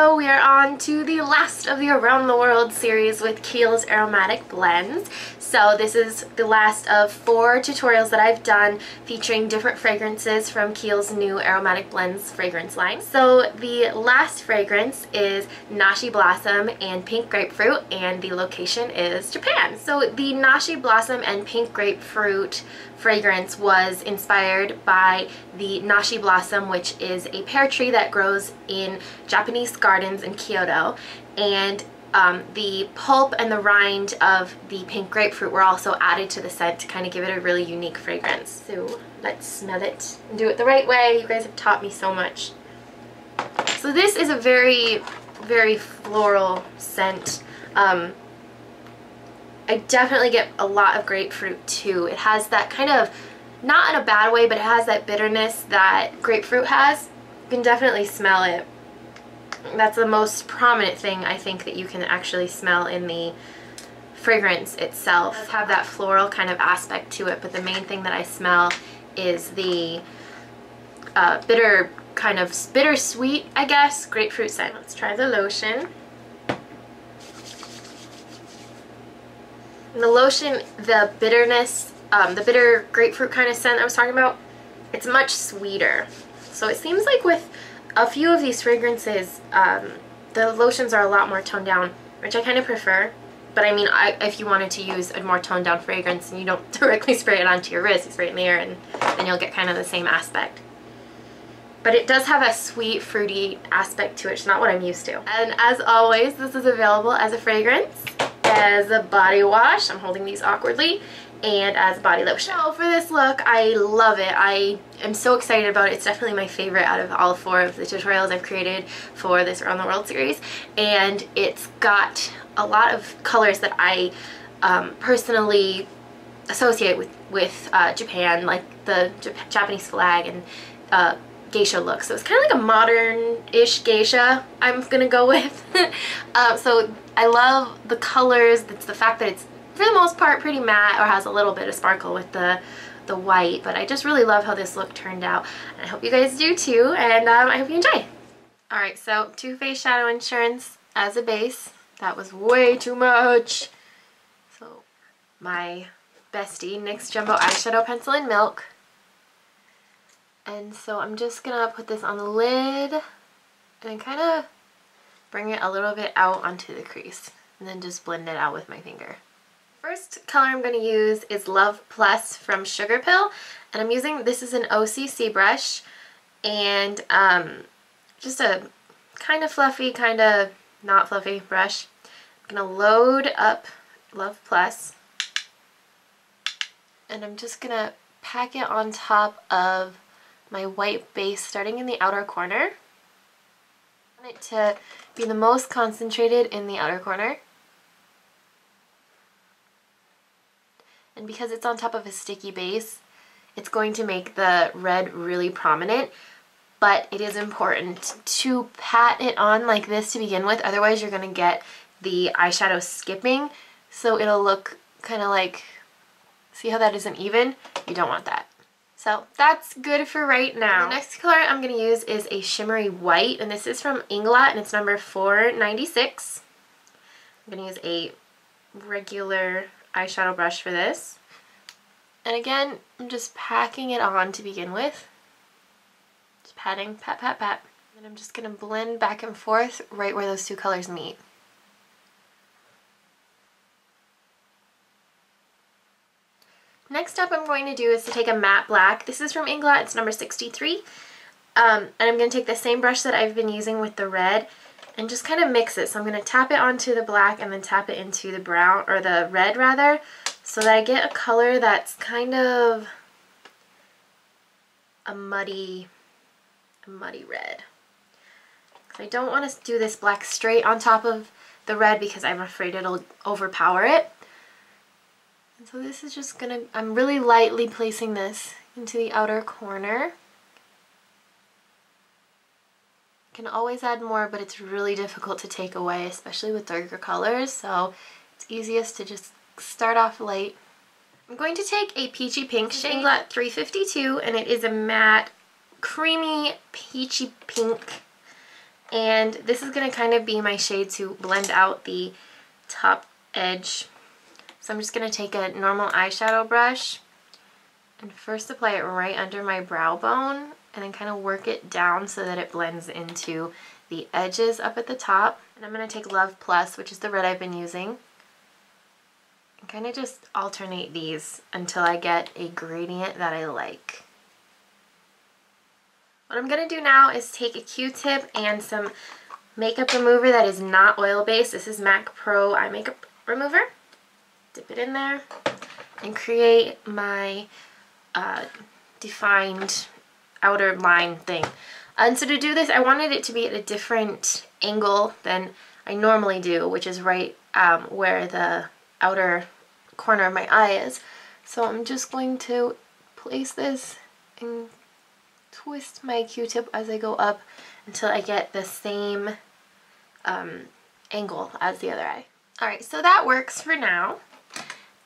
So we are on to the last of the Around the World series with Kiehl's aromatic blends. So this is the last of 4 tutorials that I've done featuring different fragrances from Kiehl's new aromatic blends fragrance line. So the last fragrance is Nashi Blossom and Pink Grapefruit, and the location is Japan. So the Nashi Blossom and Pink Grapefruit fragrance was inspired by the Nashi Blossom, which is a pear tree that grows in Japanese gardens in Kyoto, and the pulp and the rind of the pink grapefruit were also added to the scent to kind of give it a really unique fragrance. So let's smell it and do it the right way. You guys have taught me so much. So this is a very, very floral scent. I definitely get a lot of grapefruit too. It has that kind of, not in a bad way, but it has that bitterness that grapefruit has. You can definitely smell it. That's the most prominent thing I think that you can actually smell in the fragrance itself. It does have that floral kind of aspect to it, but the main thing that I smell is the bitter, kind of bittersweet, I guess, grapefruit scent. Let's try the lotion. And the lotion, the bitterness, the bitter grapefruit kind of scent I was talking about, it's much sweeter. So it seems like with a few of these fragrances, the lotions are a lot more toned down, which I kind of prefer. But I mean, if you wanted to use a more toned down fragrance and you don't directly spray it onto your wrist, you spray it in the air and then you'll get kind of the same aspect. But it does have a sweet, fruity aspect to it. It's not what I'm used to. And as always, this is available as a fragrance, as a body wash, I'm holding these awkwardly, and as a body lotion. So for this look, I love it. I am so excited about it. It's definitely my favorite out of all 4 of the tutorials I've created for this Around the World series, and it's got a lot of colors that I personally associate with Japan, like the Japanese flag and geisha look. So it's kind of like a modern-ish geisha I'm gonna go with. So I love the colors. It's the fact that it's for the most part pretty matte or has a little bit of sparkle with the white, but I just really love how this look turned out, and I hope you guys do too, and I hope you enjoy. Alright, so Too Faced Shadow Insurance as a base. That was way too much. So my bestie NYX Jumbo Eyeshadow Pencil in Milk. And so I'm just gonna put this on the lid and then kind of bring it a little bit out onto the crease and then just blend it out with my finger. First color I'm going to use is Love Plus from Sugar Pill, and I'm using, this is an OCC brush, and just a kind of fluffy, kind of not fluffy brush. I'm going to load up Love Plus, and I'm just going to pack it on top of my white base starting in the outer corner. I want it to be the most concentrated in the outer corner. And because it's on top of a sticky base, it's going to make the red really prominent, but it is important to pat it on like this to begin with, otherwise you're going to get the eyeshadow skipping, so it'll look kind of like, see how that isn't even? You don't want that. So that's good for right now. The next color I'm going to use is a shimmery white, and this is from Inglot, and it's number 496. I'm going to use a regular eyeshadow brush for this. And again, I'm just packing it on to begin with. Just patting, pat, pat, pat. And I'm just going to blend back and forth right where those 2 colors meet. Next up I'm going to do is to take a matte black. This is from Inglot, it's number 63. And I'm going to take the same brush that I've been using with the red and just kind of mix it. So I'm going to tap it onto the black and then tap it into the brown, or the red rather, so that I get a color that's kind of a muddy red. I don't want to do this black straight on top of the red because I'm afraid it'll overpower it. And so this is just gonna, I'm really lightly placing this into the outer corner. Can always add more, but it's really difficult to take away, especially with darker colors, so it's easiest to just start off light. I'm going to take a peachy pink shade, Inglot 352, and it is a matte, creamy, peachy pink. And this is going to kind of be my shade to blend out the top edge. So I'm just going to take a normal eyeshadow brush and first apply it right under my brow bone and then kind of work it down so that it blends into the edges up at the top. And I'm going to take Love Plus, which is the red I've been using, and kind of just alternate these until I get a gradient that I like. What I'm going to do now is take a Q-tip and some makeup remover that is not oil-based. This is MAC Pro Eye Makeup Remover. Dip it in there and create my defined outer line thing. And so to do this, I wanted it to be at a different angle than I normally do, which is right where the outer corner of my eye is. So I'm just going to place this and twist my Q-tip as I go up until I get the same angle as the other eye. Alright, so that works for now.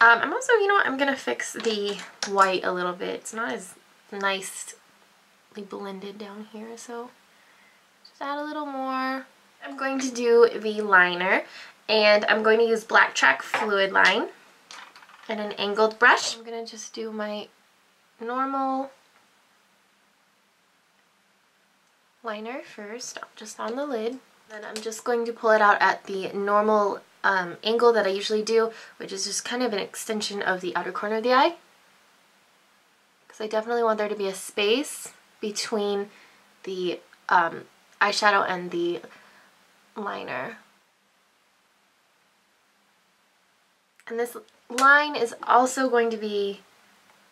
I'm also, you know what, I'm going to fix the white a little bit. It's not as nicely blended down here, so just add a little more. I'm going to do the liner, and I'm going to use Black Track Fluid Line and an angled brush. I'm going to just do my normal liner first, just on the lid. Then I'm just going to pull it out at the normal angle that I usually do, which is just kind of an extension of the outer corner of the eye. Because I definitely want there to be a space between the eyeshadow and the liner. And this line is also going to be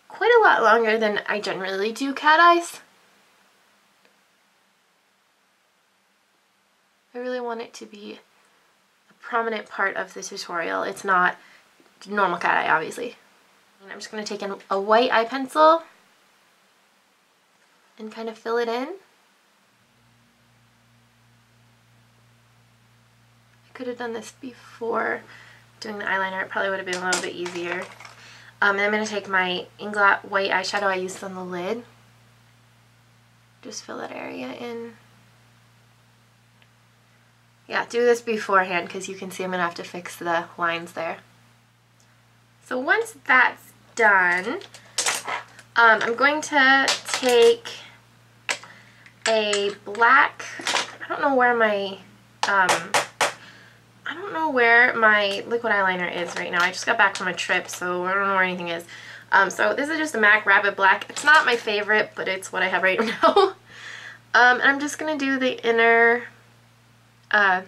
quite a lot longer than I generally do cat eyes. I really want it to be a prominent part of the tutorial. It's not normal cat eye, obviously. And I'm just going to take in a white eye pencil and kind of fill it in. I could have done this before doing the eyeliner. It probably would have been a little bit easier. And I'm going to take my Inglot white eyeshadow I used on the lid. Just fill that area in. Yeah, do this beforehand because you can see I'm going to have to fix the lines there. So once that's done, I'm going to take a black, I don't know where my liquid eyeliner is right now. I just got back from a trip, so I don't know where anything is. So this is just a MAC Rapid Black. It's not my favorite, but it's what I have right now. And I'm just going to do the inner, that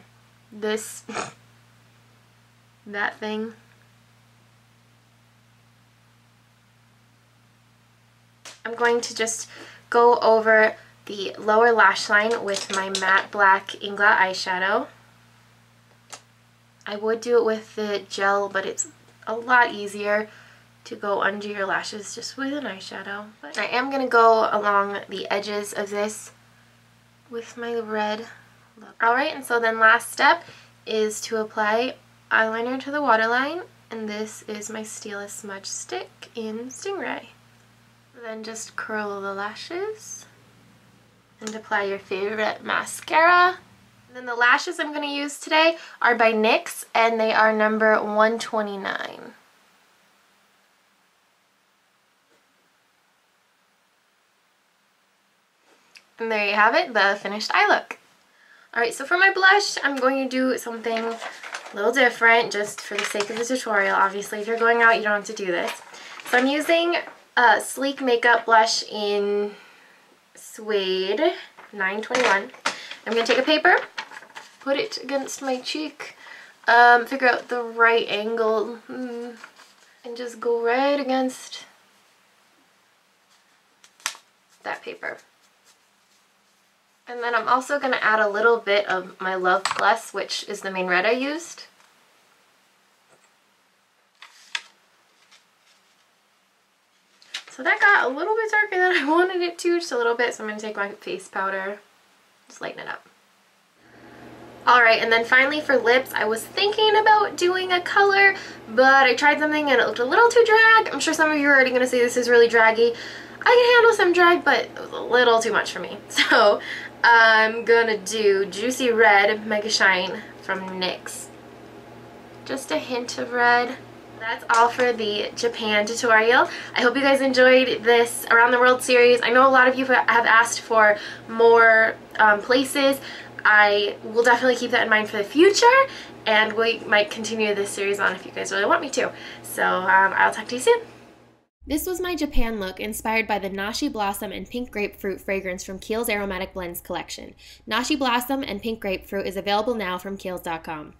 thing. I'm going to just go over the lower lash line with my matte black Inglot eyeshadow. I would do it with the gel, but it's a lot easier to go under your lashes just with an eyeshadow. But I am going to go along the edges of this with my red. Alright, and so then last step is to apply eyeliner to the waterline, and this is my Stila Smudge Stick in Stingray. Then just curl the lashes and apply your favorite mascara. And then the lashes I'm going to use today are by NYX, and they are number 129. And there you have it, the finished eye look. Alright, so for my blush, I'm going to do something a little different just for the sake of the tutorial. Obviously, if you're going out, you don't have to do this. So I'm using a Sleek Makeup blush in Suede 921. I'm going to take a paper, put it against my cheek, figure out the right angle, and just go right against that paper. And then I'm also going to add a little bit of my Love Plus, which is the main red I used. So that got a little bit darker than I wanted it to, just a little bit. So I'm going to take my face powder, just lighten it up. Alright, and then finally for lips, I was thinking about doing a color, but I tried something and it looked a little too drag. I'm sure some of you are already going to say this is really draggy. I can handle some drag, but it was a little too much for me. So I'm gonna do Juicy Red Mega Shine from NYX. Just a hint of red. That's all for the Japan tutorial. I hope you guys enjoyed this Around the World series. I know a lot of you have asked for more places. I will definitely keep that in mind for the future, and we might continue this series on if you guys really want me to. So I'll talk to you soon. This was my Japan look inspired by the Nashi Blossom and Pink Grapefruit fragrance from Kiehl's Aromatic Blends collection. Nashi Blossom and Pink Grapefruit is available now from Kiehl's.com.